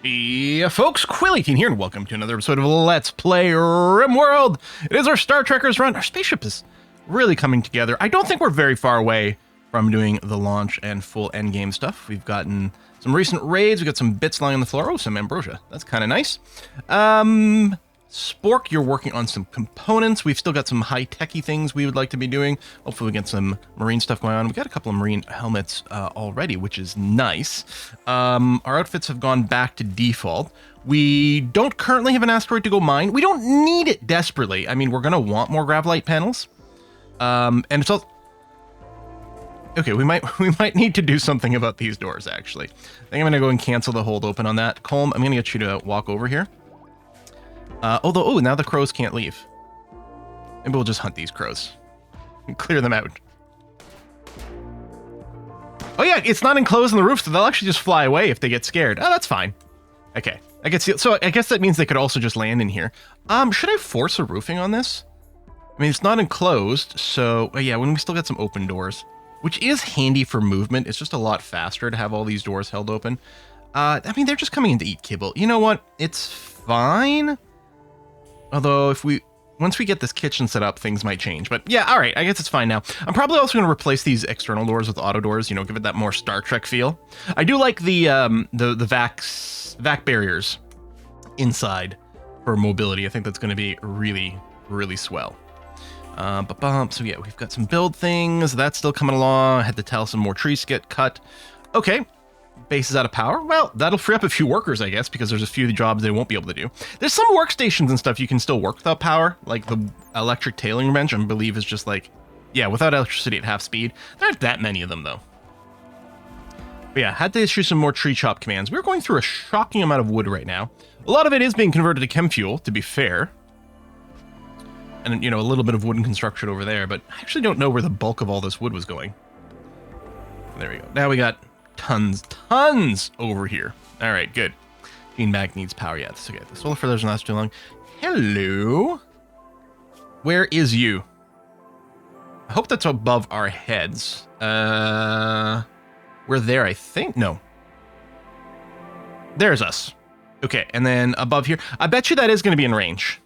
Yeah, folks, Quill18 here, and welcome to another episode of Let's Play RimWorld. It is our Star Trekkers run. Our spaceship is really coming together. I don't think we're very far away from doing the launch and full endgame stuff. We've gotten some recent raids. We've got some bits lying on the floor. Oh, some ambrosia. That's kind of nice. Spork, you're working on some components. We've still got some high-techy things we would like to be doing. Hopefully we get some marine stuff going on. We've got a couple of marine helmets already, which is nice. Our outfits have gone back to default. We don't currently have an asteroid to go mine. We don't need it desperately. I mean, we're going to want more gravlight panels. And it's all... Okay, we might need to do something about these doors, actually. I think I'm going to go and cancel the hold open on that. Colm, I'm going to get you to walk over here. Although, now the crows can't leave. Maybe we'll just hunt these crows and clear them out. Oh yeah, it's not enclosed on the roof, so they'll actually just fly away if they get scared. Oh, that's fine. Okay, I guess so. I guess that means they could also just land in here. Should I force a roofing on this? I mean, it's not enclosed, so yeah, when we still got some open doors, which is handy for movement. It's just a lot faster to have all these doors held open. I mean, they're just coming in to eat kibble. You know what? It's fine. Although, once we get this kitchen set up, things might change. But yeah, all right, I guess it's fine now. I'm probably also going to replace these external doors with auto doors, you know, give it that more Star Trek feel. I do like the vac barriers inside for mobility. I think that's going to be really, really swell. So yeah, we've got some build things. That's still coming along. I had to tell some more trees to get cut. Okay. Base is out of power. Well, that'll free up a few workers, I guess, because there's a few jobs they won't be able to do. There's some workstations and stuff you can still work without power, like the electric tailoring bench, I believe is just like, yeah, without electricity at half speed. There aren't that many of them, though. But yeah, had to issue some more tree chop commands. We're going through a shocking amount of wood right now. A lot of it is being converted to chem fuel, to be fair. And, you know, a little bit of wooden construction over there, but I actually don't know where the bulk of all this wood was going. There we go. Now we got tons over here. All right, good. Gene bag needs power. Yeah, that's okay. The solar further doesn't last too long. Hello. Where is you? I hope that's above our heads. We're there, I think. No. There's us. Okay, and then above here. I bet you that is going to be in range.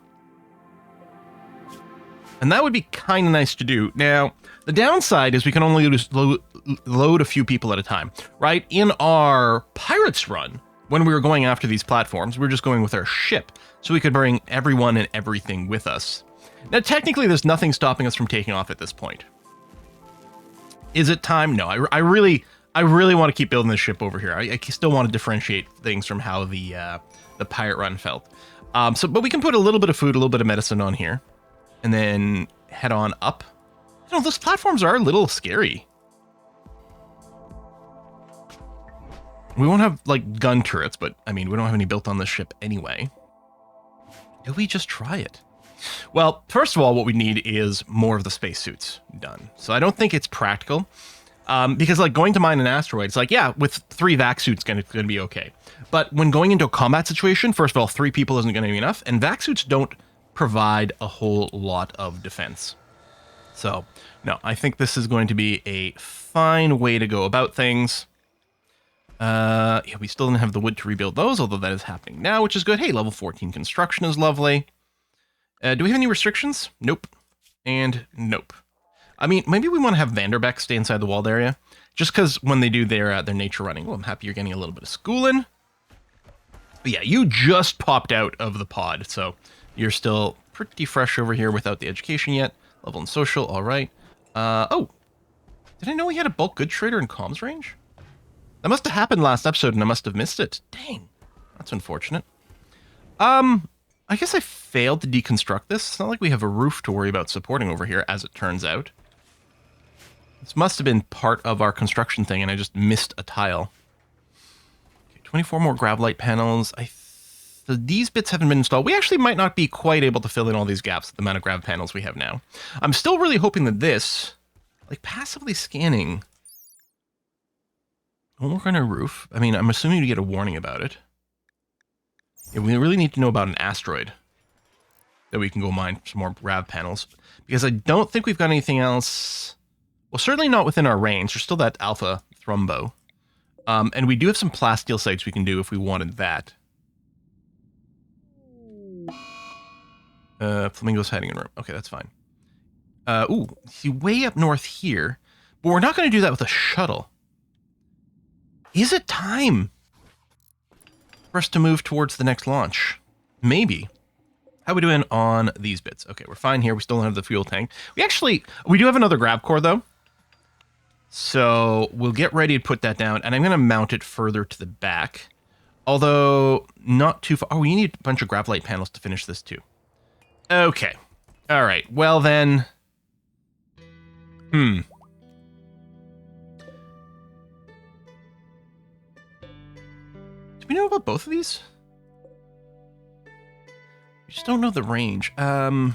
And that would be kind of nice to do. Now, the downside is we can only load a few people at a time, right? In our Pirates run, when we were going after these platforms, we were just going with our ship, so we could bring everyone and everything with us. Now, technically, there's nothing stopping us from taking off at this point. Is it time? No, I really want to keep building this ship over here. I still want to differentiate things from how the pirate run felt. But we can put a little bit of food, a little bit of medicine on here. And then head on up. You know, those platforms are a little scary. We won't have, like, gun turrets, but, I mean, we don't have any built on this ship anyway. Do we just try it? Well, first of all, what we need is more of the spacesuits done. So I don't think it's practical. Because, like, going to mine an asteroid, it's like, yeah, with 3 vac suits, it's going to be okay. But when going into a combat situation, first of all, 3 people isn't going to be enough, and vac suits don't provide a whole lot of defense. So, no, I think this is going to be a fine way to go about things. Yeah, we still don't have the wood to rebuild those, although that is happening now, which is good. Hey, level 14 construction is lovely. Do we have any restrictions? Nope. And nope. I mean, maybe we want to have Vanderbeck stay inside the walled area, just because when they do their nature running. Well, I'm happy you're getting a little bit of schooling. But yeah, you just popped out of the pod, so you're still pretty fresh over here without the education yet. Level and social, all right. Oh, did I know we had a bulk goods trader in comms range? That must have happened last episode and I must have missed it. Dang, that's unfortunate. I guess I failed to deconstruct this. It's not like we have a roof to worry about supporting over here, as it turns out. This must have been part of our construction thing and I just missed a tile. Okay, 24 more gravlight panels. So these bits haven't been installed. We actually might not be quite able to fill in all these gaps with the amount of grav panels we have now. I'm still really hoping that this, like passively scanning, won't work on our roof. I mean, I'm assuming you get a warning about it. Yeah, we really need to know about an asteroid that we can go mine some more grav panels, because I don't think we've got anything else. Well, certainly not within our range. There's still that alpha thrumbo. And we do have some plasteel sites we can do if we wanted that. Flamingo's hiding in a room. Okay, that's fine. Ooh, see, way up north here. But we're not going to do that with a shuttle. Is it time for us to move towards the next launch? Maybe. How are we doing on these bits? Okay, we're fine here. We still don't have the fuel tank. We do have another grab core, though. So we'll get ready to put that down, and I'm going to mount it further to the back. Although, not too far. Oh, we need a bunch of grab light panels to finish this, too. Okay. All right. Well, then... Do we know about both of these? We just don't know the range. Okay,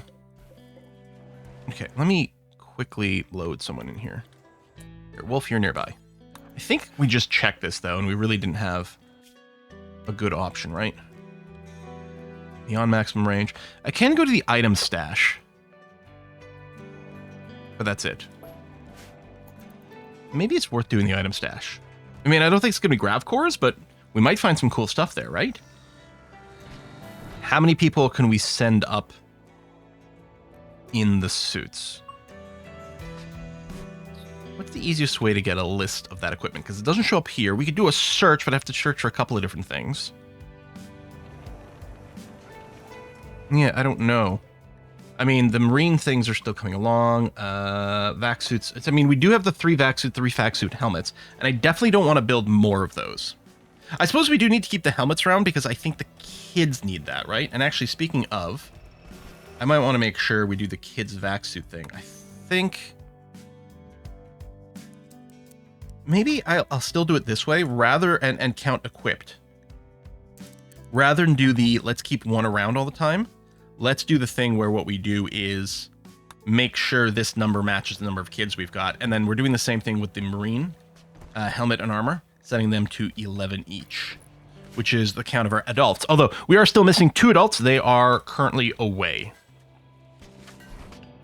let me quickly load someone in here. Here, Wolf, you're nearby. I think we just checked this, though, and we really didn't have a good option, right? Beyond maximum range. I can go to the item stash. But that's it. Maybe it's worth doing the item stash. I mean, I don't think it's going to be grav cores, but we might find some cool stuff there, right? How many people can we send up in the suits? What's the easiest way to get a list of that equipment? Because it doesn't show up here. We could do a search, but I have to search for a couple of different things. Yeah, I don't know. I mean, the marine things are still coming along. Vac suits. I mean, we do have the 3 vac suit helmets, and I definitely don't want to build more of those. I suppose we do need to keep the helmets around because I think the kids need that, right? And actually, speaking of, I might want to make sure we do the kids' vac suit thing. I think maybe I'll still do it this way rather and count equipped. Rather than do the let's keep one around all the time. Let's do the thing where what we do is make sure this number matches the number of kids we've got. And then we're doing the same thing with the Marine helmet and armor, setting them to 11 each, which is the count of our adults. Although we are still missing 2 adults. They are currently away.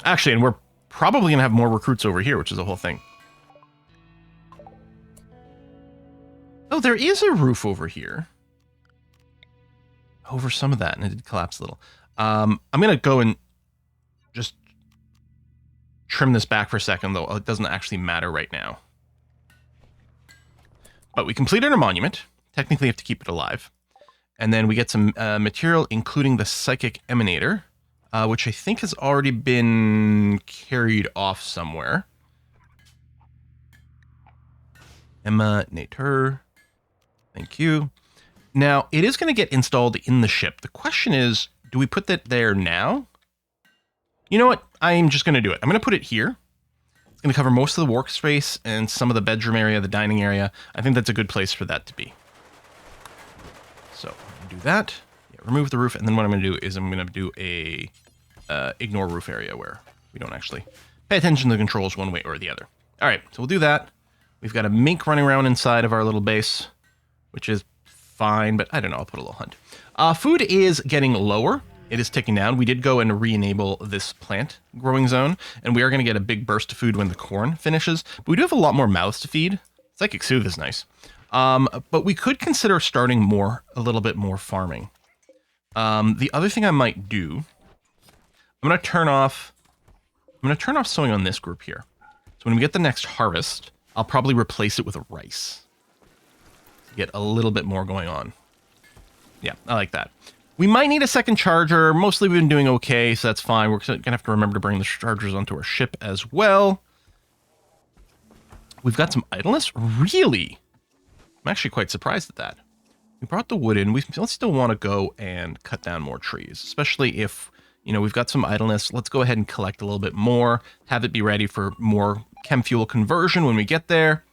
Actually, and we're probably going to have more recruits over here, which is the whole thing. Oh, there is a roof over here. Over some of that, and it did collapse a little. I'm going to go and just trim this back for a second, though it doesn't actually matter right now. But we completed our monument. Technically, have to keep it alive. And then we get some material, including the psychic emanator, which I think has already been carried off somewhere. Emanator. Thank you. Now, it is going to get installed in the ship. The question is, do we put that there now? You know what? I'm just going to do it. I'm going to put it here. It's going to cover most of the workspace and some of the bedroom area, the dining area. I think that's a good place for that to be. So, I'm going to do that. Yeah, remove the roof, and then what I'm going to do is I'm going to do a ignore roof area where we don't actually pay attention to the controls one way or the other. All right, so we'll do that. We've got a mink running around inside of our little base, which is fine, but I don't know, I'll put a little hunt. Food is getting lower. It is ticking down. We did go and re-enable this plant growing zone, and we are going to get a big burst of food when the corn finishes. But we do have a lot more mouths to feed. Psychic Soothe is nice. But we could consider starting a little bit more farming. The other thing I might do, I'm going to turn off sowing on this group here. So when we get the next harvest, I'll probably replace it with a rice. Get a little bit more going on. Yeah, I like that. We might need a second charger. Mostly we've been doing okay, so that's fine. We're going to have to remember to bring the chargers onto our ship as well. We've got some idleness? Really? I'm actually quite surprised at that. We brought the wood in. We still want to go and cut down more trees, especially if, you know, we've got some idleness. Let's go ahead and collect a little bit more, have it be ready for more chem fuel conversion when we get there.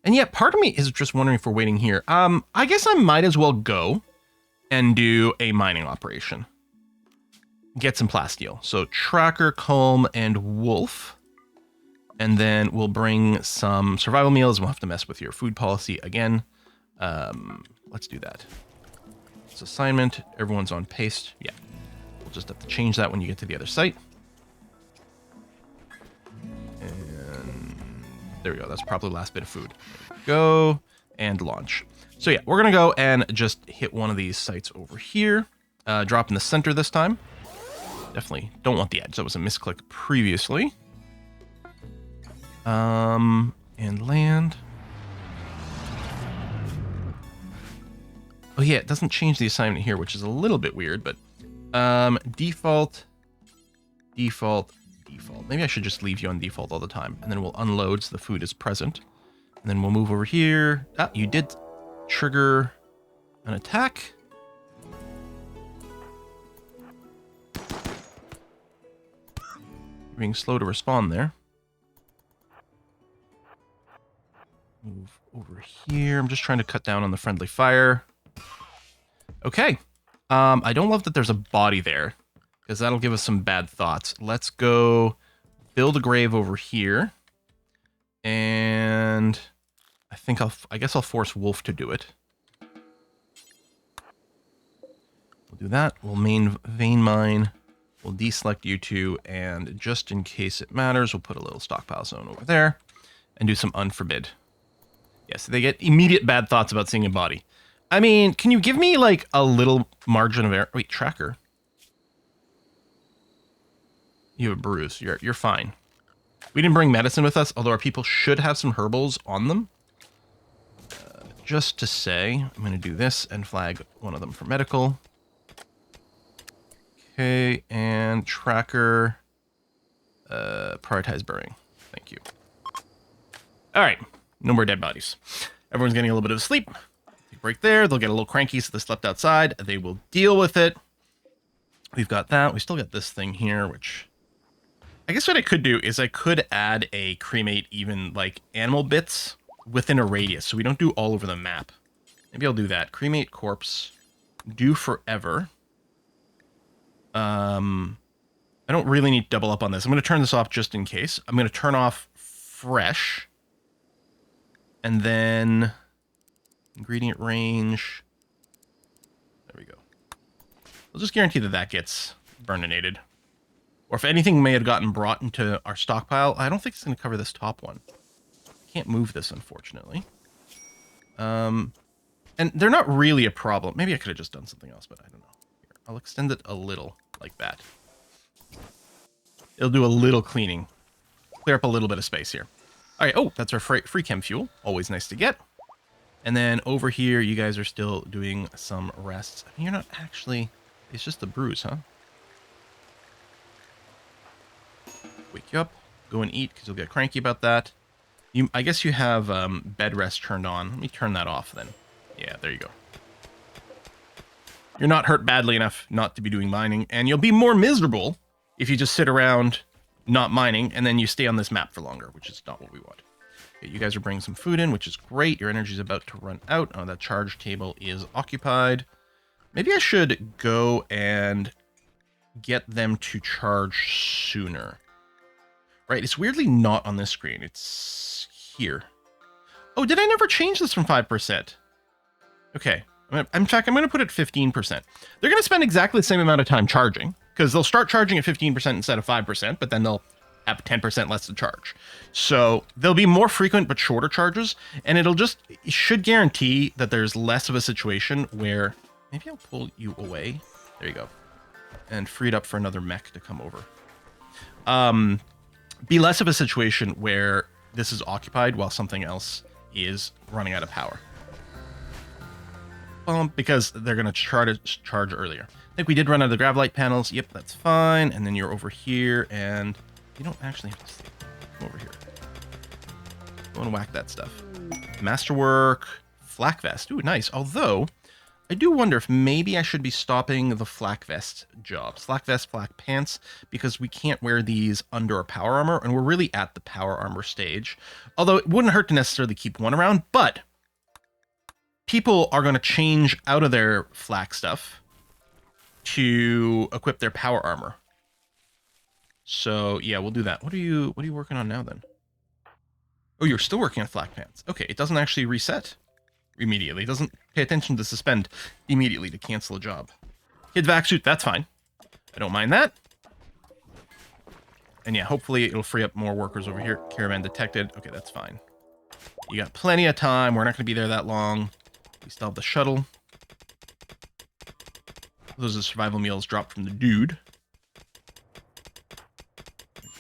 And yet, part of me is just wondering if we're waiting here. I guess I might as well go and do a mining operation. Get some plasteel. So Tracker, Calm, and Wolf. And then we'll bring some survival meals. We'll have to mess with your food policy again. Let's do that. It's assignment. Everyone's on pace. Yeah. We'll just have to change that when you get to the other site. There we go. That's probably the last bit of food. Go and launch. So yeah, we're going to go and just hit one of these sites over here. Drop in the center this time. Definitely don't want the edge. That was a misclick previously. And land. Oh yeah, it doesn't change the assignment here, which is a little bit weird, but default. Maybe I should just leave you on default all the time, and then we'll unload so the food is present. And then we'll move over here. Ah, you did trigger an attack. You're being slow to respond there. Move over here. I'm just trying to cut down on the friendly fire. Okay. I don't love that there's a body there, because that'll give us some bad thoughts. Let's go build a grave over here. And I guess I'll force Wolf to do it. We'll do that. We'll main vein mine. We'll deselect you two, and just in case it matters, we'll put a little stockpile zone over there and do some unforbid. Yes, they get immediate bad thoughts about seeing a body. I mean, can you give me like a little margin of error? Wait, tracker. You have a bruise. You're fine. We didn't bring medicine with us, although our people should have some herbals on them. Just to say, I'm going to do this and flag one of them for medical. Okay, and tracker. Prioritize burying. Thank you. All right, no more dead bodies. Everyone's getting a little bit of sleep. Break there. They'll get a little cranky, so they slept outside. They will deal with it. We've got that. We still got this thing here, which I guess what I could do is I could add a cremate even like animal bits within a radius, so we don't do all over the map. Maybe I'll do that. Cremate corpse. Do forever. I don't really need to double up on this. I'm going to turn this off just in case. I'm going to turn off fresh. And then ingredient range. There we go. We'll just guarantee that that gets burninated. Or if anything may have gotten brought into our stockpile, I don't think it's going to cover this top one. Can't move this, unfortunately. And they're not really a problem. Maybe I could have just done something else, but I don't know. Here, I'll extend it a little, like that. It'll do a little cleaning. Clear up a little bit of space here. All right, oh, that's our free chem fuel. Always nice to get. And then over here, you guys are still doing some rests. I mean, you're not actually... It's just the bruise, huh? Wake you up. Go and eat, because you'll get cranky about that. I guess you have bed rest turned on. Let me turn that off, then. Yeah, there you go. You're not hurt badly enough not to be doing mining, and you'll be more miserable if you just sit around not mining, and then you stay on this map for longer, which is not what we want. Okay, you guys are bringing some food in, which is great. Your energy's about to run out. Oh, that charge table is occupied. Maybe I should go and get them to charge sooner. Right, it's weirdly not on this screen. It's here. Oh, did I never change this from 5%? Okay. In fact, I'm going to put it 15%. They're going to spend exactly the same amount of time charging, because they'll start charging at 15% instead of 5%, but then they'll have 10% less to charge. So they'll be more frequent but shorter charges, and it should guarantee that there's less of a situation where... Maybe I'll pull you away. There you go. And free it up for another mech to come over. Be less of a situation where this is occupied while something else is running out of power. Because they're going to try to charge earlier. I think we did run out of the gravlight panels. Yep, that's fine. And then you're over here, and you don't actually have to stay. Come over here. Go and whack that stuff. Masterwork, flak vest. Ooh, nice. Although, I do wonder if maybe I should be stopping the flak vest jobs. Flak vest, flak pants, because we can't wear these under our power armor, and we're really at the power armor stage. Although it wouldn't hurt to necessarily keep one around, but people are going to change out of their flak stuff to equip their power armor. So yeah, we'll do that. What are you working on now then? Oh, you're still working on flak pants. Okay, it doesn't actually reset immediately. It doesn't pay attention to suspend immediately to cancel a job. Kid vac suit, that's fine. I don't mind that. And yeah, hopefully it'll free up more workers over here. Caravan detected. Okay, that's fine. You got plenty of time. We're not going to be there that long. We still have the shuttle. Those are survival meals dropped from the dude.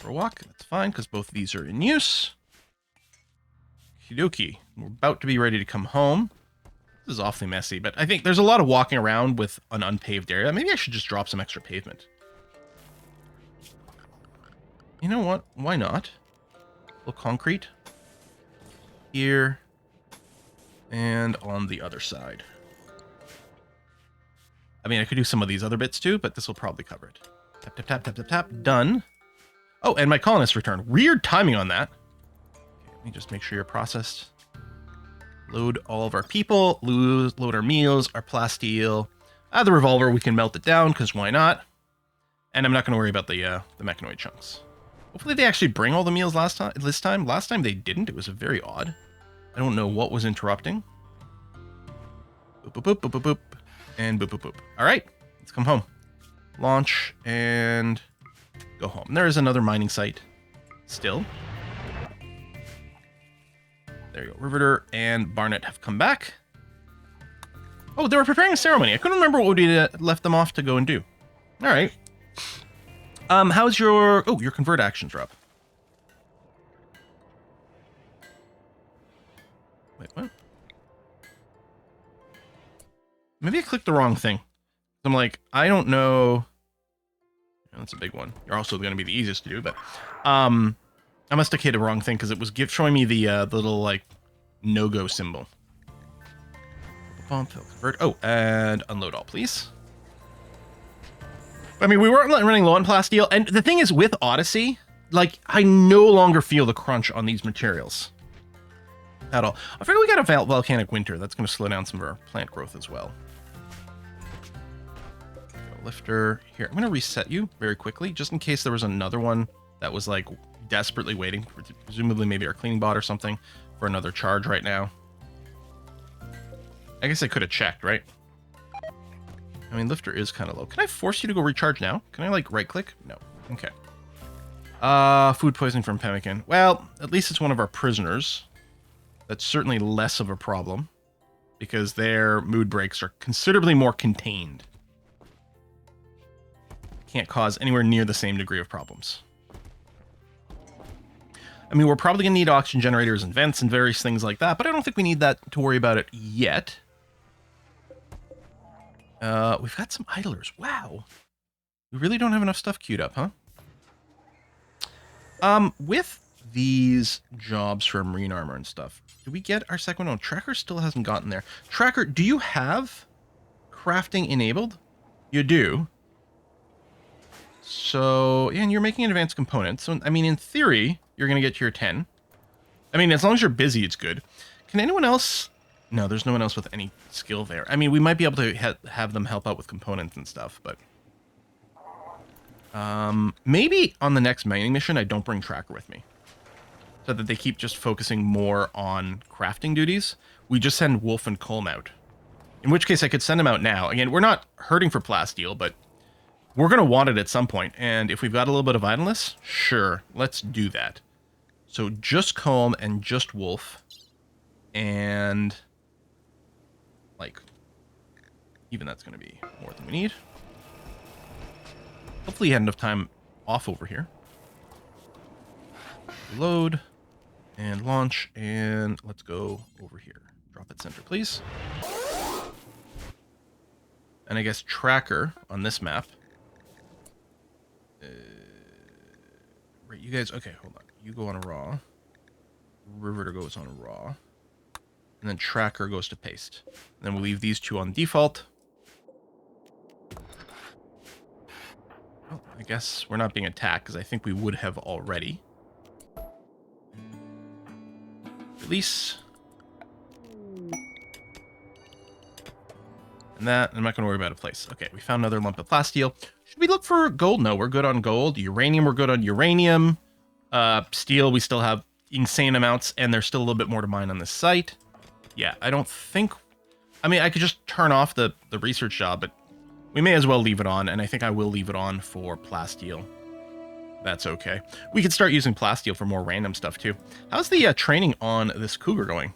for a walk. That's fine, because both of these are in use. Okie we're about to be ready to come home. This is awfully messy, but I think there's a lot of walking around with an unpaved area. Maybe I should just drop some extra pavement. You know what? Why not? A little concrete. Here. And on the other side. I mean, I could do some of these other bits too, but this will probably cover it. Tap, tap, tap, tap, tap, tap. Done. Oh, and my colonists return. Weird timing on that. Okay, let me just make sure you're processed. Load all of our people. Load our meals, our plasteel. The revolver, we can melt it down, because why not? And I'm not going to worry about the mechanoid chunks. Hopefully they actually bring all the meals this time. Last time they didn't. It was very odd. I don't know what was interrupting. Boop, boop, boop, boop, boop, boop. And boop, boop, boop. All right, let's come home. Launch and go home. There is another mining site still. There you go. Riveter and Barnett have come back. Oh, they were preparing a ceremony. I couldn't remember what we left them off to go and do. All right. How's your... Oh, your convert actions are up. Wait, what? Maybe I clicked the wrong thing. I'm like, I don't know. That's a big one. You're also going to be the easiest to do, but I must have hit the wrong thing because it was showing me the little like no-go symbol. Convert. Oh, and unload all, please. I mean, we weren't running low on plasteel, and the thing is, with Odyssey, like, I no longer feel the crunch on these materials at all. I figure we got a volcanic winter. That's going to slow down some of our plant growth as well. Lifter here. I'm going to reset you very quickly, just in case there was another one that was like desperately waiting for, presumably maybe our cleaning bot or something, for another charge right now. I guess I could have checked, right? I mean, lifter is kind of low. Can I force you to go recharge now? Can I like right click? No. Okay. Food poisoning from pemmican. Well, at least it's one of our prisoners. That's certainly less of a problem because their mood breaks are considerably more contained. Can't cause anywhere near the same degree of problems. I mean, we're probably going to need oxygen generators and vents and various things like that, but I don't think we need that to worry about it yet. We've got some idlers. Wow. We really don't have enough stuff queued up, huh? With these jobs for marine armor and stuff, do we get our second one? No, Tracker still hasn't gotten there. Tracker, do you have crafting enabled? You do. So, yeah, and you're making an advanced component. So, I mean, in theory, you're going to get to your 10. I mean, as long as you're busy, it's good. Can anyone else... No, there's no one else with any skill there. I mean, we might be able to have them help out with components and stuff, but... maybe on the next mining mission, I don't bring Tracker with me. So that they keep just focusing more on crafting duties. We just send Wolf and Colm out. In which case, I could send them out now. Again, we're not hurting for plasteel, but... we're going to want it at some point, and if we've got a little bit of idleness, sure, let's do that. So just Colm and just Wolf, and like, even that's going to be more than we need. Hopefully you had enough time off over here. Load, and launch, and let's go over here. Drop it center, please. And I guess Tracker on this map. Right, you guys, okay, hold on. You go on a raw. Riveter goes on a raw. And then Tracker goes to paste. And then we'll leave these two on default. Oh, I guess we're not being attacked, because I think we would have already. Release. And that, I'm not going to worry about a place. Okay, we found another lump of plasteel. Should we look for gold? No, we're good on gold. Uranium, we're good on uranium. Steel, we still have insane amounts, and there's still a little bit more to mine on this site. Yeah, I don't think... I mean, I could just turn off the research job, but we may as well leave it on, and I think I will leave it on for plasteel. That's okay. We could start using plasteel for more random stuff, too. How's the training on this cougar going?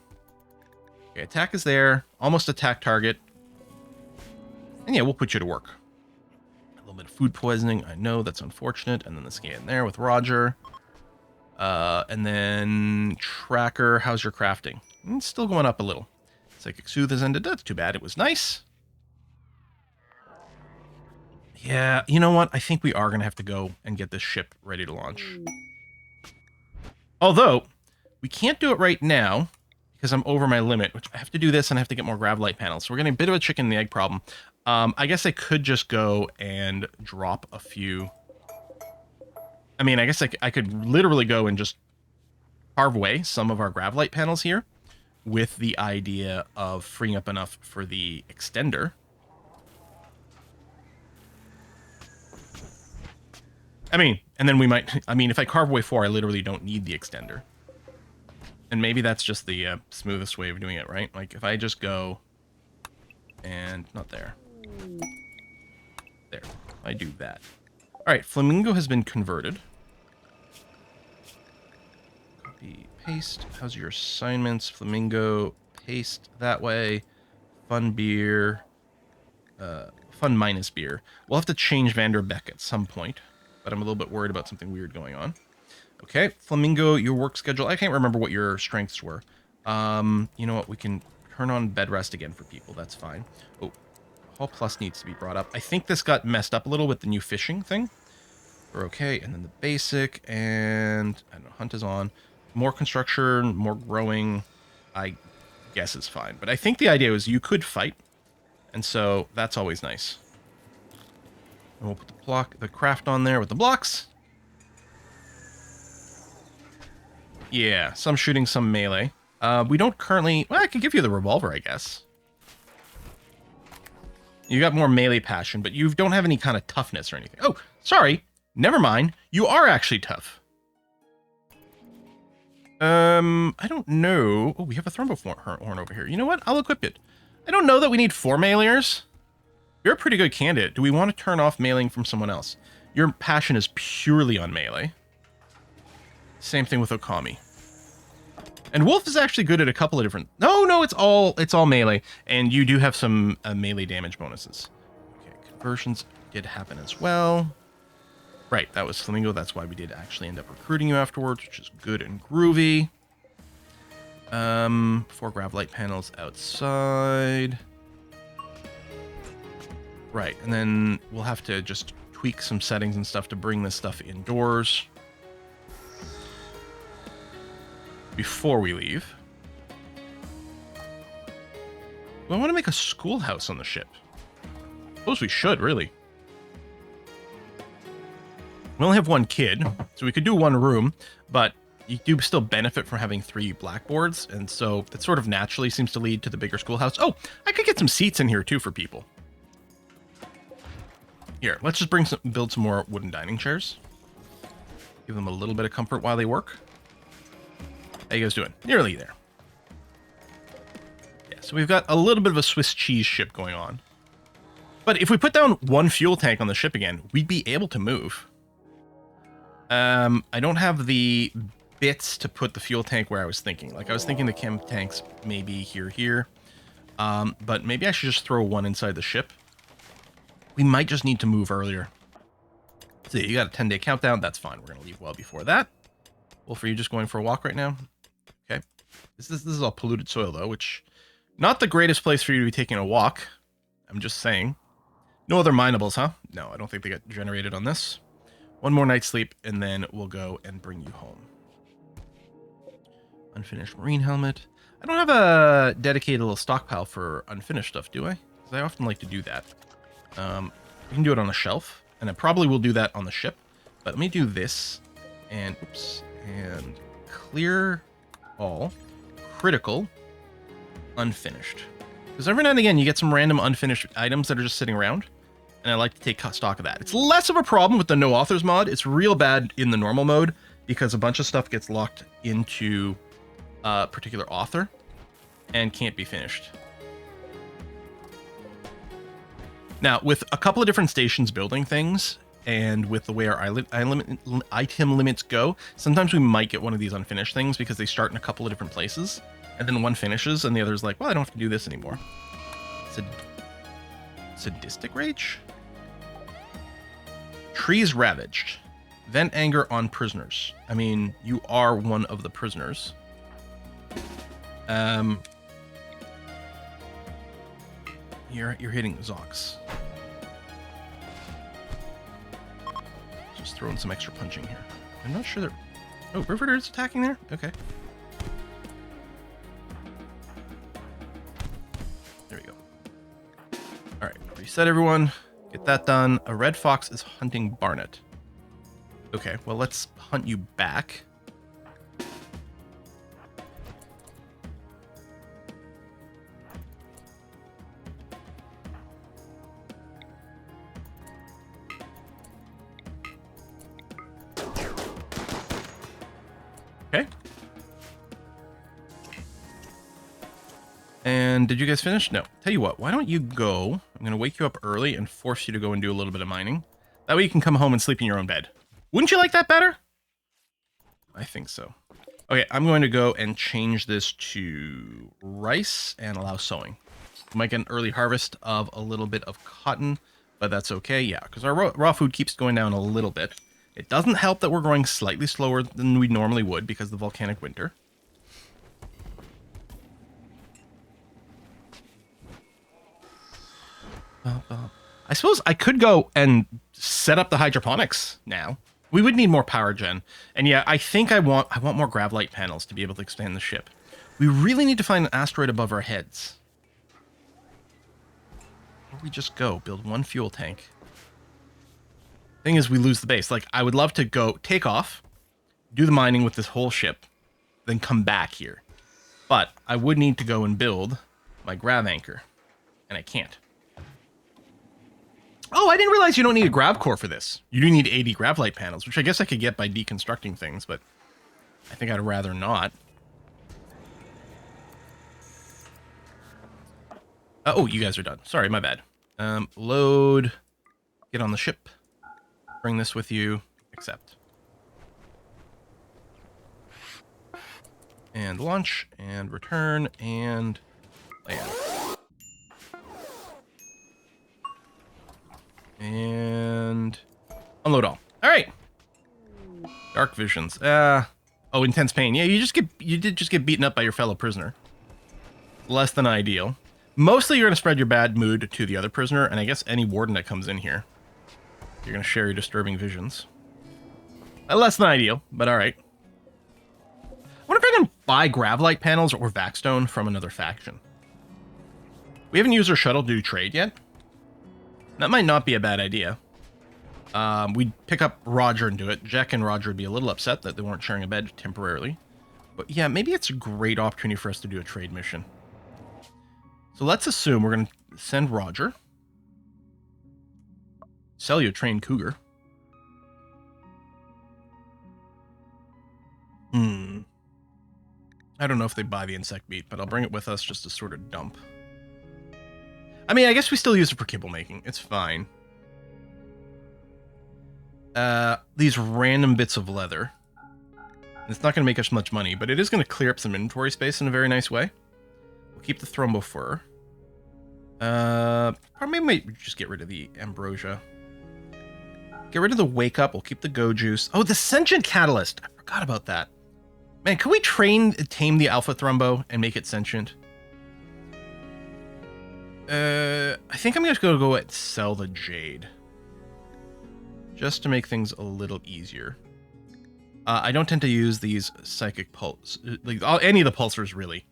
Okay, attack is there. Almost attack target. And yeah, we'll put you to work. A little bit of food poisoning. I know that's unfortunate. And then the scan there with Roger. And then Tracker, how's your crafting? It's still going up a little. Psychic Soothe has ended. That's too bad. It was nice. Yeah, you know what? I think we are going to have to go and get this ship ready to launch. Although, we can't do it right now because I'm over my limit, which I have to do this and I have to get more Gravlight panels. So we're getting a bit of a chicken and the egg problem. I guess I could just go and drop a few. I mean, I guess I could literally go and just carve away some of our Gravlight panels here with the idea of freeing up enough for the extender. I mean, and then we might, I mean, if I carve away 4, I literally don't need the extender. And maybe that's just the smoothest way of doing it, right? Like, if I just go and, not there. There. I do that. All right, Flamingo has been converted. Copy, paste. How's your assignments? Flamingo, paste that way. Fun beer. Fun minus beer. We'll have to change Vanderbeck at some point. But I'm a little bit worried about something weird going on. Okay, Flamingo, your work schedule. I can't remember what your strengths were. You know what? We can turn on bed rest again for people. That's fine. Oh, Hall Plus needs to be brought up. I think this got messed up a little with the new fishing thing. We're okay. And then the basic and, I don't know, hunt is on. More construction, more growing, I guess is fine. But I think the idea was you could fight. And so that's always nice. And we'll put the craft on there with the blocks. Yeah, some shooting, some melee. We don't currently... Well, I could give you the revolver, I guess. You got more melee passion, but you don't have any kind of toughness or anything. Oh, sorry. Never mind. You are actually tough. I don't know. Oh, we have a Thrumbo horn over here. You know what? I'll equip it. I don't know that we need 4 meleers. You're a pretty good candidate. Do we want to turn off mailing from someone else? Your passion is purely on melee. Same thing with Okami. And Wolf is actually good at a couple of different... No, it's all melee. And you do have some melee damage bonuses. Okay, conversions did happen as well. Right, that was Flamingo. That's why we did actually end up recruiting you afterwards, which is good and groovy. 4 Gravlight panels outside. Right, and then we'll have to just tweak some settings and stuff to bring this stuff indoors before we leave. Well, I want to make a schoolhouse on the ship. Suppose we should, really. We only have 1 kid, so we could do 1 room, but you do still benefit from having 3 blackboards, and so that sort of naturally seems to lead to the bigger schoolhouse. Oh, I could get some seats in here, too, for people. Here, let's just build some more wooden dining chairs. Give them a little bit of comfort while they work. How you guys doing? Nearly there. Yeah, so we've got a little bit of a Swiss cheese ship going on. But if we put down 1 fuel tank on the ship again, we'd be able to move. I don't have the bits to put the fuel tank where I was thinking. Like, I was thinking the chem tanks maybe here. But maybe I should just throw 1 inside the ship. We might just need to move earlier. See, you got a 10-day countdown. That's fine. We're going to leave well before that. Wolf, are you just going for a walk right now? Okay. This is all polluted soil, though, which... Not the greatest place for you to be taking a walk. I'm just saying. No other minables, huh? No, I don't think they got generated on this. 1 more night's sleep, and then we'll go and bring you home. Unfinished marine helmet. I don't have a dedicated little stockpile for unfinished stuff, do I? Because I often like to do that. We can do it on a shelf, and I probably will do that on the ship. But let me do this, and oops, and clear all, critical, unfinished. Because every now and again you get some random unfinished items that are just sitting around, and I like to take stock of that. It's less of a problem with the no authors mod. It's real bad in the normal mode because a bunch of stuff gets locked into a particular author and can't be finished. Now, with a couple of different stations building things, and with the way our item limits go, sometimes we might get one of these unfinished things because they start in a couple of different places, and then one finishes, and the other's like, well, I don't have to do this anymore. Sadistic rage? Trees ravaged. Vent anger on prisoners. I mean, you are one of the prisoners. You're hitting Zox. Just throwing some extra punching here. I'm not sure that... Oh, Riveter is attacking there? Okay. There we go. Alright, reset everyone. Get that done. A red fox is hunting Barnet. Okay, well, let's hunt you back. Okay. And did you guys finish? No. Tell you what, why don't you go? I'm going to wake you up early and force you to go and do a little bit of mining. That way you can come home and sleep in your own bed. Wouldn't you like that better? I think so. Okay, I'm going to go and change this to rice and allow sowing. We might get an early harvest of a little bit of cotton, but that's okay. Yeah, because our raw food keeps going down a little bit. It doesn't help that we're growing slightly slower than we normally would because of the volcanic winter. I suppose I could go and set up the hydroponics now. We would need more power gen. And yeah, I think I want more gravlight panels to be able to expand the ship. We really need to find an asteroid above our heads. Or we just go build one fuel tank. Thing is, we lose the base. Like, I would love to go take off, do the mining with this whole ship, then come back here. But I would need to go and build my grav anchor, and I can't. Oh, I didn't realize you don't need a grav core for this. You do need 80 gravlight panels, which I guess I could get by deconstructing things, but I think I'd rather not. Oh, you guys are done. Sorry, my bad. Load. Get on the ship. Bring this with you. Accept. And launch. And return. And land. And unload all. All right. Dark visions. Oh, intense pain. Yeah, you did just get beaten up by your fellow prisoner. Less than ideal. Mostly you're going to spread your bad mood to the other prisoner, and I guess any warden that comes in here. You're going to share your disturbing visions. Less than ideal, but all right. I wonder if I can buy gravlight panels or Vaxstone from another faction. We haven't used our shuttle to do trade yet. That might not be a bad idea. We'd pick up Roger and do it. Jack and Roger would be a little upset that they weren't sharing a bed temporarily. But yeah, maybe it's a great opportunity for us to do a trade mission. So let's assume we're going to send Roger. Sell you a trained cougar. I don't know if they buy the insect meat, but I'll bring it with us just to sort of dump. I mean, I guess we still use it for kibble making. It's fine. These random bits of leather. It's not going to make us much money, but it is going to clear up some inventory space in a very nice way. We'll keep the Thrombo fur. Or maybe we might just get rid of the ambrosia. Get rid of the wake up. We'll keep the go juice. Oh, the sentient catalyst. I forgot about that. Man, can we tame the alpha Thrombo and make it sentient? I think I'm just going to go and sell the jade. Just to make things a little easier. I don't tend to use these psychic pulse, like any of the pulsars really.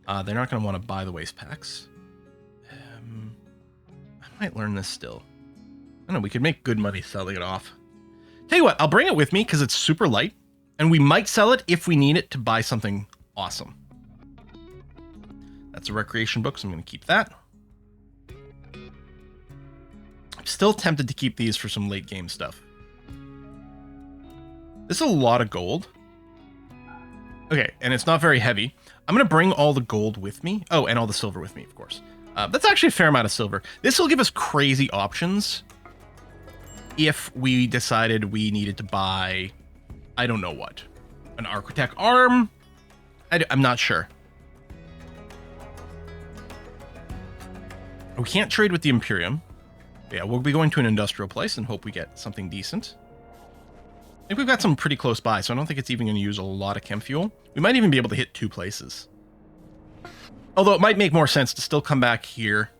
They're not going to want to buy the waste packs. I might learn this still. I don't know, we could make good money selling it off. Tell you what, I'll bring it with me because it's super light, and we might sell it if we need it to buy something awesome. That's a recreation book, so I'm going to keep that. I'm still tempted to keep these for some late game stuff. This is a lot of gold. Okay, and it's not very heavy. I'm going to bring all the gold with me. Oh, and all the silver with me, of course. That's actually a fair amount of silver. This will give us crazy options if we decided we needed to buy, I don't know what, an Architect arm? I'm not sure. We can't trade with the Imperium. Yeah, we'll be going to an industrial place and hope we get something decent. I think we've got some pretty close by, so I don't think it's even going to use a lot of chem fuel. We might even be able to hit 2 places. Although it might make more sense to still come back here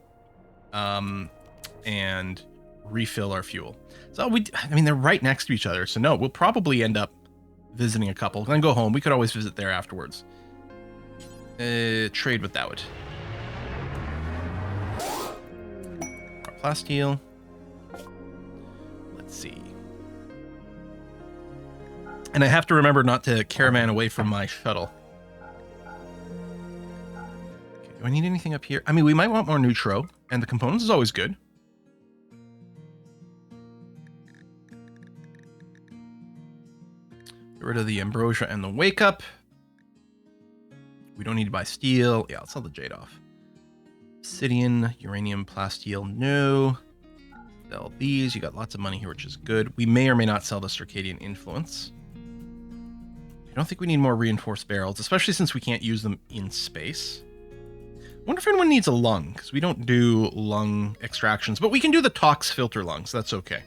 and refill our fuel. So I mean, they're right next to each other, so no, we'll probably end up visiting a couple. Then go home. We could always visit there afterwards. Trade without. Plasteel. Let's see. And I have to remember not to caravan away from my shuttle. Okay, do I need anything up here? I mean, we might want more neutro, and the components is always good. Get rid of the ambrosia and the wake up. We don't need to buy steel. Yeah, I'll sell the jade off. Obsidian, uranium, plasteel, no. Sell these. You got lots of money here, which is good. We may or may not sell the circadian influence. I don't think we need more reinforced barrels, especially since we can't use them in space. I wonder if anyone needs a lung, because we don't do lung extractions, but we can do the tox filter lungs. That's okay.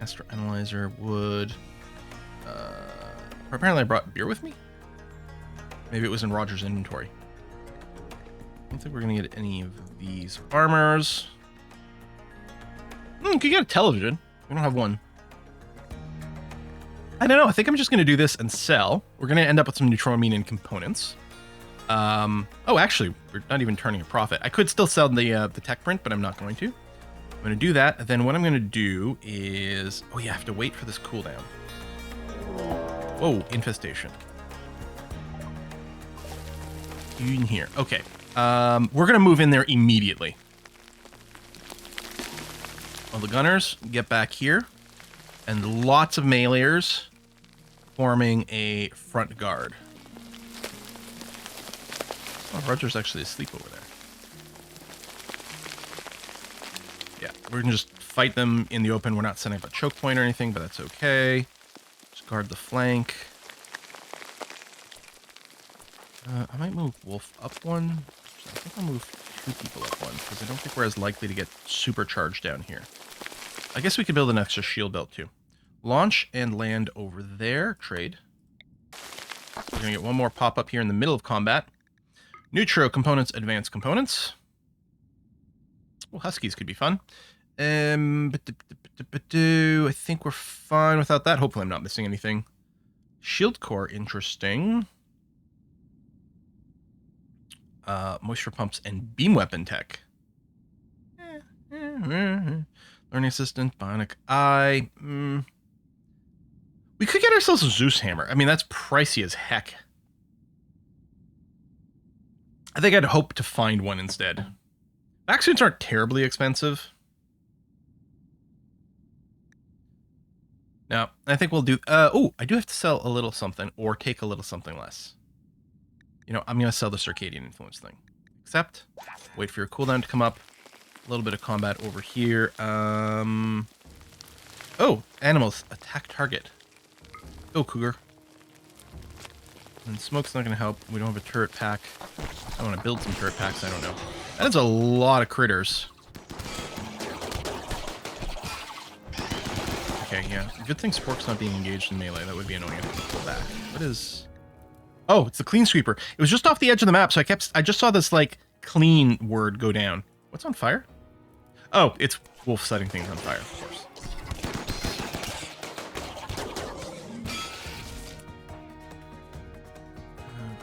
Astro analyzer, wood. Apparently I brought beer with me? Maybe it was in Roger's inventory. I don't think we're going to get any of these armors. Could get a television. We don't have one. I don't know. I think I'm just going to do this and sell. We're going to end up with some neutronamine and components. Oh, actually, we're not even turning a profit. I could still sell the tech print, but I'm not going to. I'm going to do that. Then what I'm going to do is... Oh, yeah, I have to wait for this cooldown. Whoa, infestation. In here. Okay. We're going to move in there immediately. All the gunners, get back here. And lots of meleeers forming a front guard. Oh, Roger's actually asleep over there. Yeah, we're going to just fight them in the open. We're not setting up a choke point or anything, but that's okay. Just guard the flank. I might move Wolf up one. I think I'll move 2 people up one, because I don't think we're as likely to get supercharged down here. I guess we could build an extra shield belt, too. Launch and land over there. Trade. We're going to get one more pop-up here in the middle of combat. Neutro components, advanced components. Well, Huskies could be fun. I think we're fine without that. Hopefully I'm not missing anything. Shield core, interesting. Moisture pumps and beam weapon tech. Learning assistant, bionic eye. We could get ourselves a Zeus hammer. I mean, that's pricey as heck. I think I'd hope to find one instead. Back suits aren't terribly expensive. Now, I think we'll do... oh, I do have to sell a little something or take a little something less. You know, I'm going to sell the circadian influence thing. Accept. Wait for your cooldown to come up. A little bit of combat over here. Oh, animals. Attack target. Go, Cougar. And smoke's not going to help. We don't have a turret pack. I want to build some turret packs. I don't know. That is a lot of critters. Okay, yeah. Good thing Spork's not being engaged in melee. That would be annoying if we pull back. What is... Oh, it's the clean sweeper. It was just off the edge of the map, so I just saw this, like, clean word go down. What's on fire? Oh, it's Wolf setting things on fire, of course.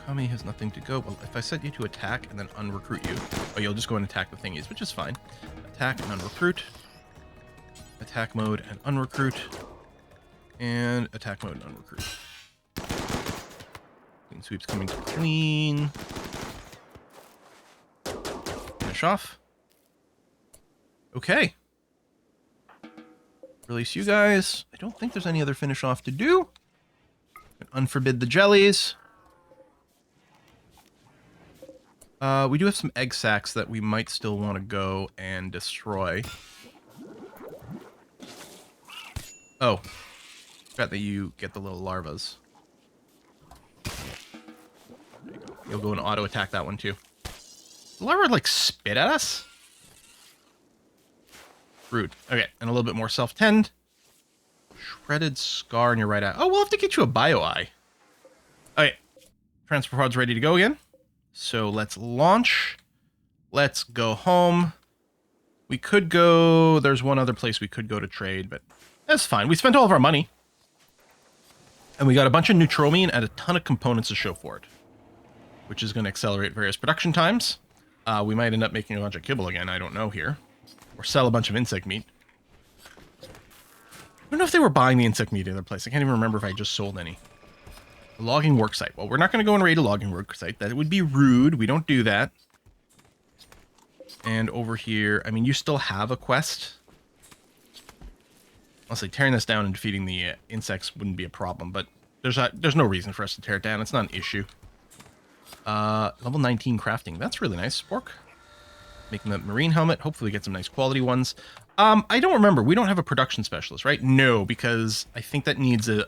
Kami has nothing to go. Well, if I set you to attack and then unrecruit you, oh, you'll just go and attack the thingies, which is fine. Attack and unrecruit. Attack mode and unrecruit. And attack mode and unrecruit. Clean sweep's coming to clean. Finish off. Okay. Release you guys. I don't think there's any other finish off to do. Unforbid the jellies. We do have some egg sacs that we might still want to go and destroy. Oh. Forgot that you get the little larvas. There you go. You'll go and auto-attack that one, too. The larva, like, spit at us? Rude. Okay, and a little bit more self-tend. Shredded scar in your right eye. Oh, we'll have to get you a bio eye. Okay, transfer pod's ready to go again. So let's launch. Let's go home. We could go... There's one other place we could go to trade, but that's fine. We spent all of our money. And we got a bunch of neutromium and a ton of components to show for it, which is going to accelerate various production times. We might end up making a bunch of kibble again. I don't know here. Or sell a bunch of insect meat. I don't know if they were buying the insect meat in their place. I can't even remember if I just sold any. A logging worksite. Well, we're not going to go and raid a logging worksite. That would be rude. We don't do that. And over here, I mean, you still have a quest. Honestly, tearing this down and defeating the insects wouldn't be a problem, but there's no reason for us to tear it down. It's not an issue. Level 19 crafting. That's really nice. Spork. Making that marine helmet. Hopefully get some nice quality ones. I don't remember. We don't have a production specialist, right? No, because I think that needs a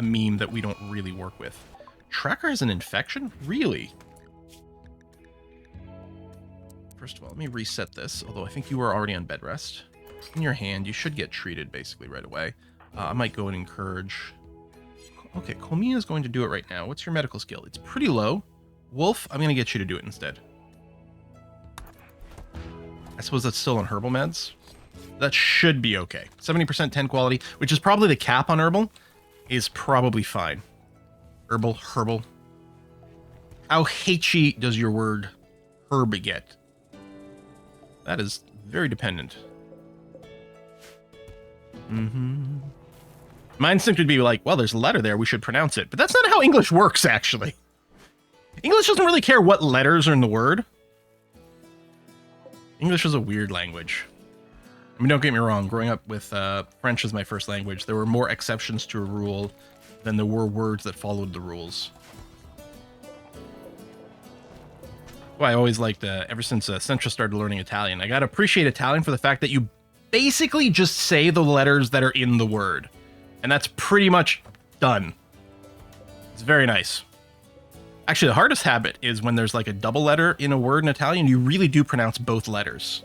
meme that we don't really work with. Tracker has an infection? Really? First of all, let me reset this, although I think you were already on bed rest. In your hand, you should get treated basically right away. I might go and encourage... Okay, Colmia is going to do it right now. What's your medical skill? It's pretty low. Wolf, I'm going to get you to do it instead. I suppose that's still on herbal meds. That should be okay. 70% 10 quality, which is probably the cap on herbal, is probably fine. Herbal. How hatchy does your word herb get? That is very dependent. My instinct would be like, well, there's a letter there, we should pronounce it. But that's not how English works, actually. English doesn't really care what letters are in the word. English is a weird language. I mean, don't get me wrong, growing up with French as my first language, there were more exceptions to a rule than there were words that followed the rules. Well, I always liked, ever since Centra started learning Italian, I gotta appreciate Italian for the fact that you basically just say the letters that are in the word. And that's pretty much done. It's very nice. Actually, the hardest habit is when there's like a double letter in a word in Italian, you really do pronounce both letters.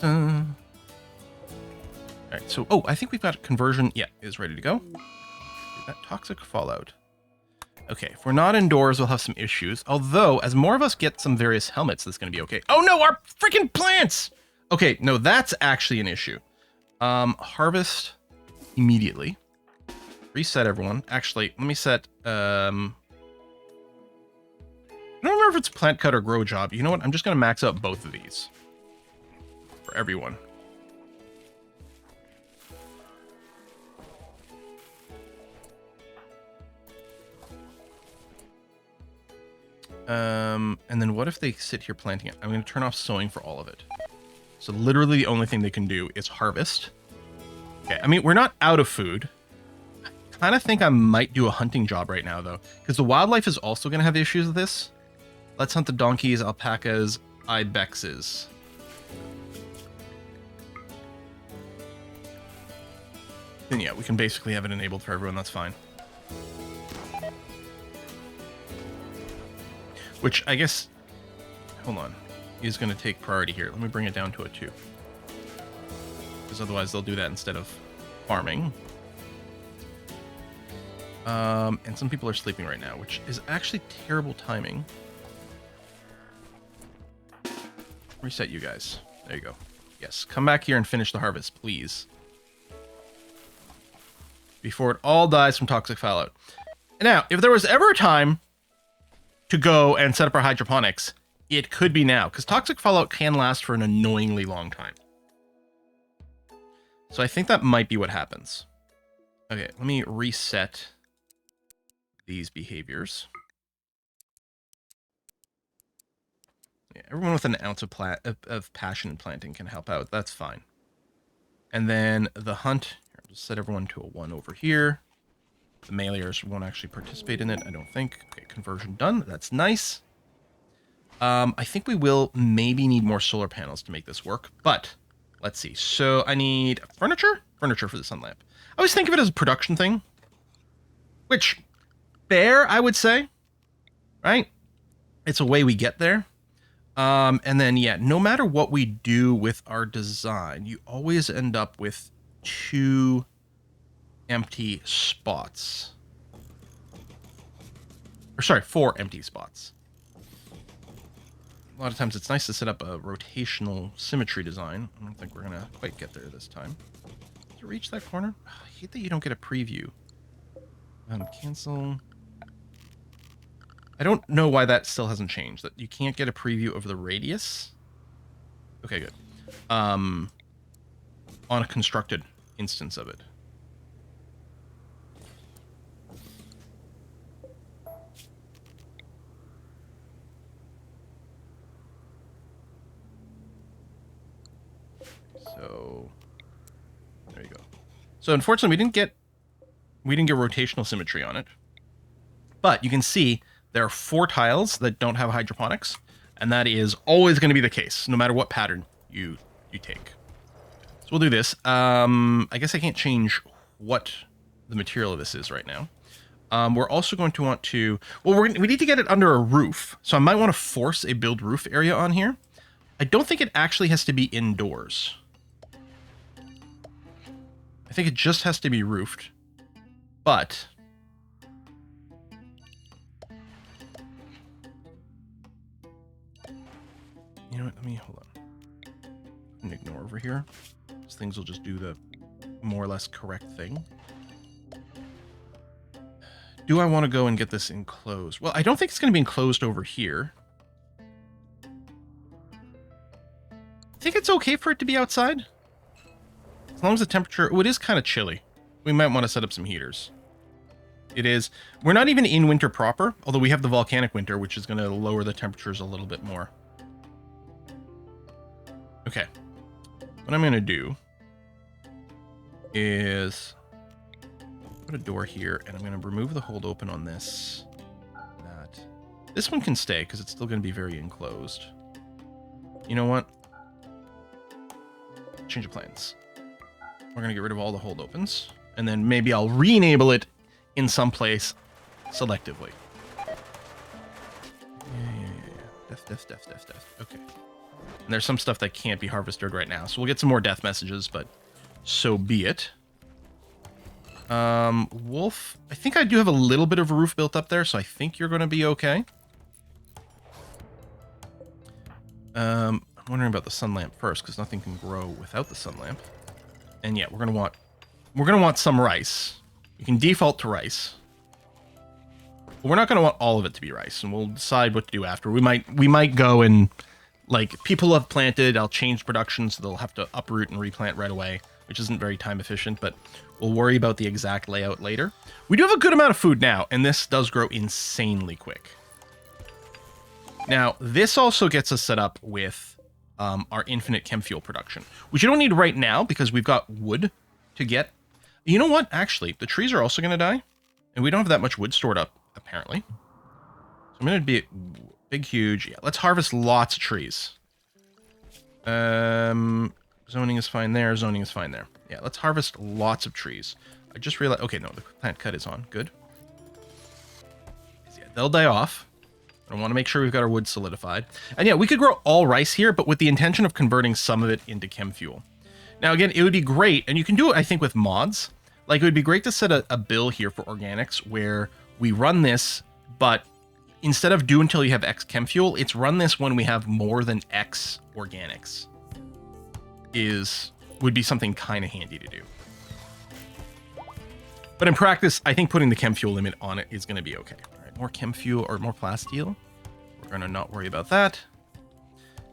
All right, so, I think we've got conversion. Yeah, is ready to go. That toxic fallout. Okay, if we're not indoors, we'll have some issues. Although, as more of us get some various helmets, that's going to be okay. Oh no, our freaking plants! Okay, no, that's actually an issue. Harvest immediately. Reset everyone. Actually, let me set, I don't remember if it's plant cut or grow job. You know what? I'm just going to max out both of these. For everyone. And then what if they sit here planting it? I'm going to turn off sowing for all of it. So literally the only thing they can do is harvest. Okay, I mean, we're not out of food. I kind of think I might do a hunting job right now, though. Because the wildlife is also going to have issues with this. Let's hunt the donkeys, alpacas, ibexes. Then yeah, we can basically have it enabled for everyone, that's fine. Which, I guess... Hold on. Is going to take priority here. Let me bring it down to a 2. Because otherwise they'll do that instead of farming. And some people are sleeping right now, which is actually terrible timing. Reset you guys. There you go. Yes, come back here and finish the harvest, please. Before it all dies from toxic fallout. Now, if there was ever a time to go and set up our hydroponics, it could be now, because toxic fallout can last for an annoyingly long time. So I think that might be what happens. Okay, let me reset these behaviors. Yeah, everyone with an ounce of passion in planting can help out. That's fine. And then the hunt, here, I'll just set everyone to a 1 over here. The mailers won't actually participate in it, I don't think. Okay, conversion done. That's nice. I think we will maybe need more solar panels to make this work, but let's see. So I need furniture? Furniture for the sun lamp. I always think of it as a production thing, which, fair, I would say, right? It's a way we get there. And then, yeah, no matter what we do with our design, you always end up with 2 empty spots. Or sorry, 4 empty spots. A lot of times it's nice to set up a rotational symmetry design. I don't think we're going to quite get there this time. To reach that corner? I hate that you don't get a preview. Cancel. I don't know why that still hasn't changed. That you can't get a preview of the radius. Okay, good. On a constructed instance of it. So there you go. So unfortunately, we didn't get rotational symmetry on it. But you can see there are 4 tiles that don't have hydroponics, and that is always going to be the case, no matter what pattern you take. So we'll do this. I guess I can't change what the material of this is right now. We're also going to want to... Well, we need to get it under a roof, so I might want to force a build roof area on here. I don't think it actually has to be indoors. I think it just has to be roofed. But... You know what? Let me... Hold on. I'm going to ignore over here. These things will just do the more or less correct thing. Do I want to go and get this enclosed? Well, I don't think it's going to be enclosed over here. I think it's okay for it to be outside. As long as the temperature... Oh, it is kind of chilly. We might want to set up some heaters. It is... We're not even in winter proper, although we have the volcanic winter, which is going to lower the temperatures a little bit more. Okay. What I'm going to do is put a door here, and I'm going to remove the hold open on this. This one can stay, because it's still going to be very enclosed. You know what? Change of plans. We're going to get rid of all the hold opens, and then maybe I'll re-enable it in some place selectively. Yeah. Death. Okay. And there's some stuff that can't be harvested right now, so we'll get some more death messages, but so be it. Wolf, I think I do have a little bit of a roof built up there, so I think you're going to be okay. I'm wondering about the sun lamp first, because nothing can grow without the sun lamp. And yeah, we're gonna want some rice. You can default to rice. But we're not gonna want all of it to be rice, and we'll decide what to do after. We might go and, like, people have planted, I'll change production, so they'll have to uproot and replant right away, which isn't very time efficient, but we'll worry about the exact layout later. We do have a good amount of food now, and this does grow insanely quick. Now, this also gets us set up with our infinite chem fuel production, which you don't need right now because we've got wood to get. You know what? Actually, the trees are also going to die, and we don't have that much wood stored up, apparently. So I'm going to be big, huge. Yeah, let's harvest lots of trees. Zoning is fine there. Zoning is fine there. Yeah, let's harvest lots of trees. I just realized... Okay, no, the plant cut is on. Good. Yeah, they'll die off. I want to make sure we've got our wood solidified. And yeah, we could grow all rice here, but with the intention of converting some of it into chem fuel. Now, again, it would be great, and you can do it, I think, with mods. Like, it would be great to set a bill here for organics where we run this, but instead of do until you have X chem fuel, it's run this when we have more than X organics. Would be something kind of handy to do. But in practice, I think putting the chem fuel limit on it is going to be okay. All right, more chem fuel or more plasteel. We're going to not worry about that.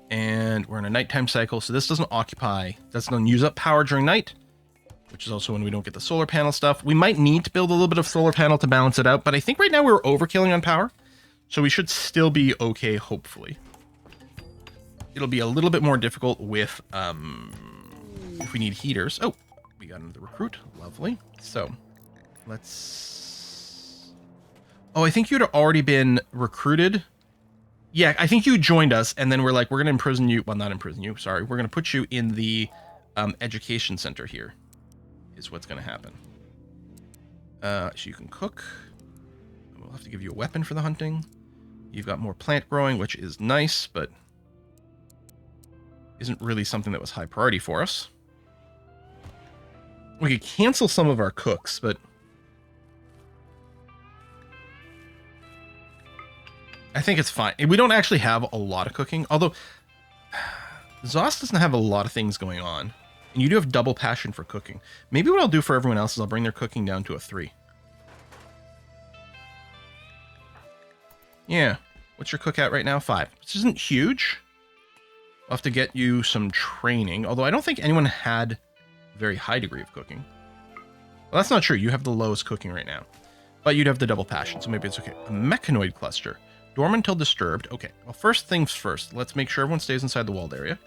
And we're in a nighttime cycle, so this doesn't use up power during night, which is also when we don't get the solar panel stuff. We might need to build a little bit of solar panel to balance it out, but I think right now we're overkilling on power, so we should still be okay, hopefully. It'll be a little bit more difficult with, if we need heaters. Oh, we got another recruit. Lovely. So, let's... Oh, I think you'd already been recruited. Yeah, I think you joined us, and then we're like, we're going to imprison you. Well, not imprison you, sorry. We're going to put you in the education center here, is what's going to happen. So you can cook. We'll have to give you a weapon for the hunting. You've got more plant growing, which is nice, but isn't really something that was high priority for us. We could cancel some of our cooks, but I think it's fine. We don't actually have a lot of cooking, although Zos doesn't have a lot of things going on. And you do have double passion for cooking. Maybe what I'll do for everyone else is I'll bring their cooking down to a 3. Yeah. What's your cook at right now? 5. This isn't huge. I'll have to get you some training, although I don't think anyone had a very high degree of cooking. Well, that's not true. You have the lowest cooking right now. But you'd have the double passion, so maybe it's okay. A mechanoid cluster. Dormant until disturbed. Okay, well, first things first. Let's make sure everyone stays inside the walled area.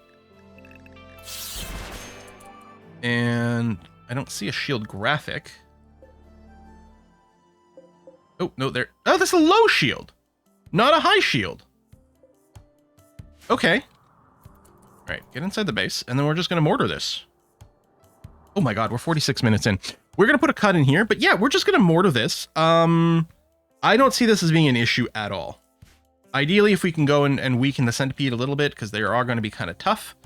And I don't see a shield graphic. Oh, no, there. Oh, that's a low shield. Not a high shield. Okay. All right, get inside the base, and then we're just going to mortar this. Oh my god, we're 46 minutes in. We're going to put a cut in here, but yeah, we're just going to mortar this. I don't see this as being an issue at all. Ideally, if we can go and weaken the centipede a little bit, because they are going to be kind of tough.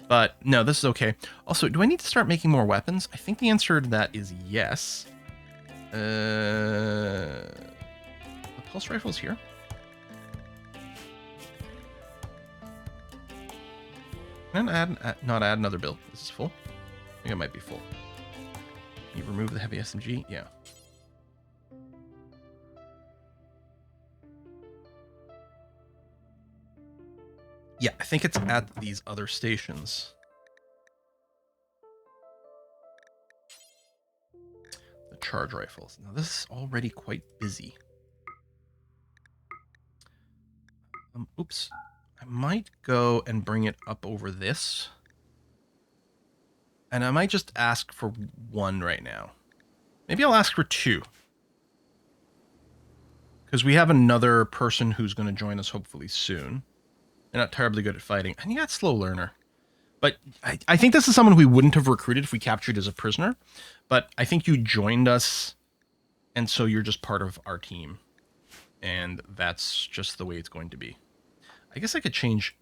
But no, this is okay. Also, do I need to start making more weapons? I think the answer to that is yes. The pulse rifle's here. Can I not add another build? This is full. I think it might be full. You remove the heavy SMG? Yeah. Yeah, I think it's at these other stations. The charge rifles. Now this is already quite busy. Oops. I might go and bring it up over this. And I might just ask for 1 right now. Maybe I'll ask for 2. Because we have another person who's going to join us hopefully soon. They're not terribly good at fighting. And you got slow learner. But I think this is someone we wouldn't have recruited if we captured as a prisoner. But I think you joined us. And so you're just part of our team. And that's just the way it's going to be. I guess I could change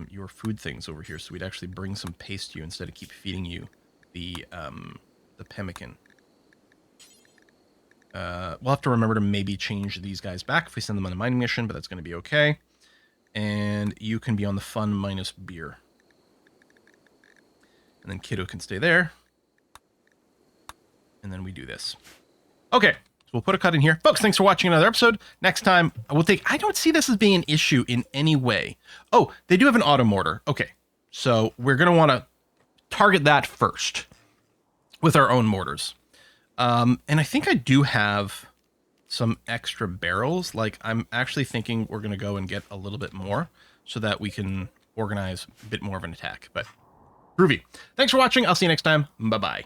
your food things over here so we'd actually bring some paste to you instead of keep feeding you the pemmican. We'll have to remember to maybe change these guys back if we send them on a mining mission, but that's going to be okay. And you can be on the fun minus beer. And then Kiddo can stay there. And then we do this. Okay, so we'll put a cut in here. Folks, thanks for watching another episode. Next time, we'll take... I don't see this as being an issue in any way. Oh, they do have an auto mortar. Okay, so we're going to want to target that first with our own mortars. And I think I do have some extra barrels. Like, I'm actually thinking we're going to go and get a little bit more so that we can organize a bit more of an attack. But groovy. Thanks for watching. I'll see you next time. Bye-bye.